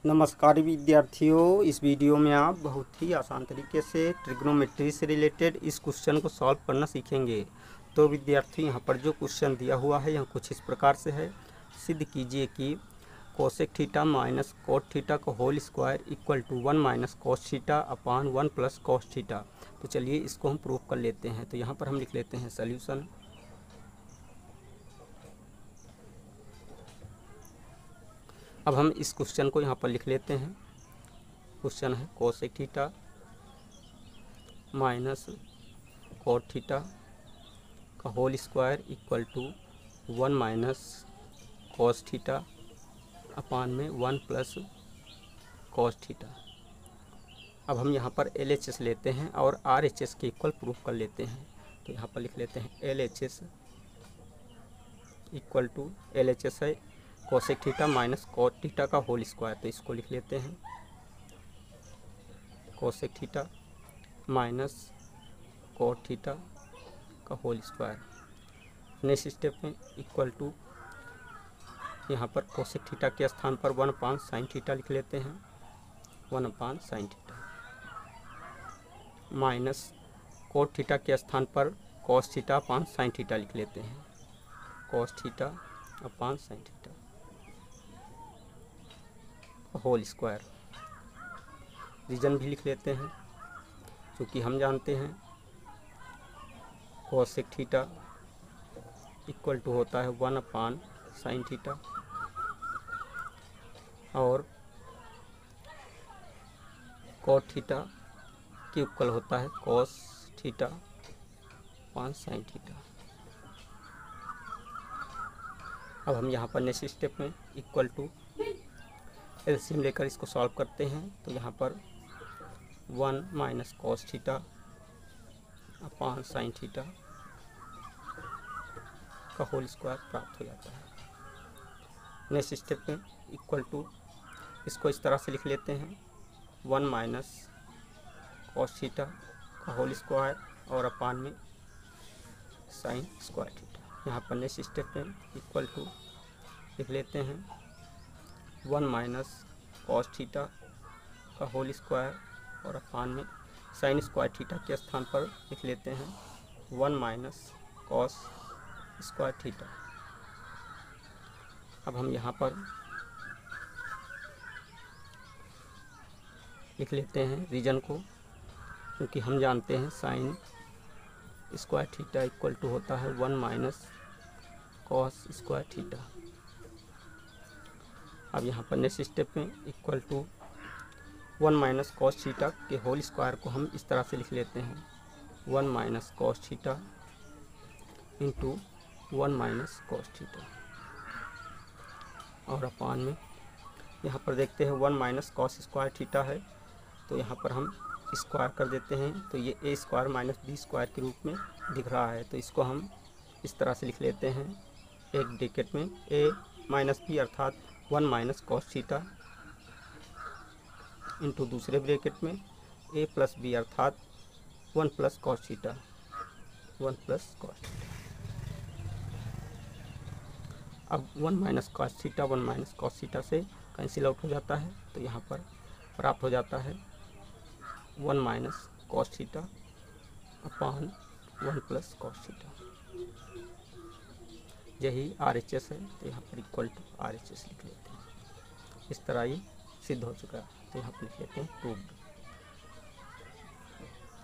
नमस्कार विद्यार्थियों, इस वीडियो में आप बहुत ही आसान तरीके से ट्रिग्नोमेट्री से रिलेटेड इस क्वेश्चन को सॉल्व करना सीखेंगे। तो विद्यार्थी यहाँ पर जो क्वेश्चन दिया हुआ है यह कुछ इस प्रकार से है। सिद्ध कीजिए कि cosec theta minus cot theta का whole square equal to 1 minus cos theta upon 1 plus cos theta. तो चलिए इसको हम प्रूव कर लेते हैं। तो यहाँ पर हम लिख लेते हैं सॉल्यूशन। अब हम इस क्वेश्चन को यहाँ पर लिख लेते हैं। क्वेश्चन है cosec theta minus cot theta का whole square equal to 1 minus cos theta upon में 1 प्लस कोस थीटा। अब हम यहाँ पर LHS लेते हैं और RHS के इक्वल प्रूफ कर लेते हैं। तो यहाँ पर लिख लेते हैं LHS इक्वल टू LHS है cosec theta minus cot theta का होल स्क्वायर। तो इसको लिख लेते हैं cosec theta minus cot theta का होल स्क्वायर। नेक्स्ट स्टेप में इक्वल टू यहाँ पर कोसेक थीटा के स्थान पर 1 अपान साइन थीटा लिख लेते हैं, 1 upon sine theta minus cot theta के स्थान पर cos theta upon sine theta लिख लेते हैं, cos theta upon sine theta whole square. Reason भी लिख लेते हैं क्योंकि हम जानते हैं कोसेक थीटा इक्वल टू होता है 1 अपान साइन थीटा और कोट थीटा के इक्वल होता है कोस थीटा अपान साइन थीटा। अब हम यहाँ पर नेक्स्ट स्टेप में इक्वल टू एलसीएम लेकर इसको सॉल्व करते हैं। तो यहाँ पर 1 minus cos theta upon sine theta का होल स्क्वायर प्राप्त हो जाता है। नेक्स्ट स्टेप में इक्वल टू इसको इस तरह से लिख लेते हैं 1 माइनस कोस थीटा का होल स्क्वायर और अपान में साइन स्क्वायर थीटा। यहाँ पर नेक्स्ट स्टेप में इक्वल टू लिख लेते हैं 1 माइनस कोस थीटा का होल स्क्वायर और अपान में साइन स्क्वायर थीटा के स्थान पर लिख लेते हैं 1 माइनस कोस स्क्वायर थीटा। अब हम यहाँ पर लिख लेते हैं रीजन को, क्योंकि हम जानते हैं sine square theta equal to होता है 1 माइनस कोस स्क्वायर थीटा। अब यहाँ पर नेक्स्ट स्टेप में equal to 1 minus cos theta के होल स्क्वायर को हम इस तरह से लिख लेते हैं 1 minus cos theta into 1 minus cos theta और अपान में यहाँ पर देखते हैं 1 माइनस कोस स्क्वायर थीटा है तो यहाँ पर हम स्क्वायर कर देते हैं। तो ये a square minus b square के रूप में दिख रहा है। तो इसको हम इस तरह से लिख लेते हैं एक ब्रैकेट में a माइनस b अर्थात 1 माइनस कोस थीटा इंटू दूसरे ब्रैकेट में a प्लस b अर्थात 1 plus cos theta, 1 plus cos theta. अब 1 minus cos theta 1 minus cos theta से कैंसिल आउट हो जाता है। तो यहाँ पर प्राप्त हो जाता है 1 minus cos theta upon 1 plus cos theta. यही RHS है। तो यहाँ पर इक्वल टू RHS लिख लेते हैं। इस तरह ये सिद्ध हो चुका है। तो यहाँ पर लिख लेते हैं प्रूव्ड।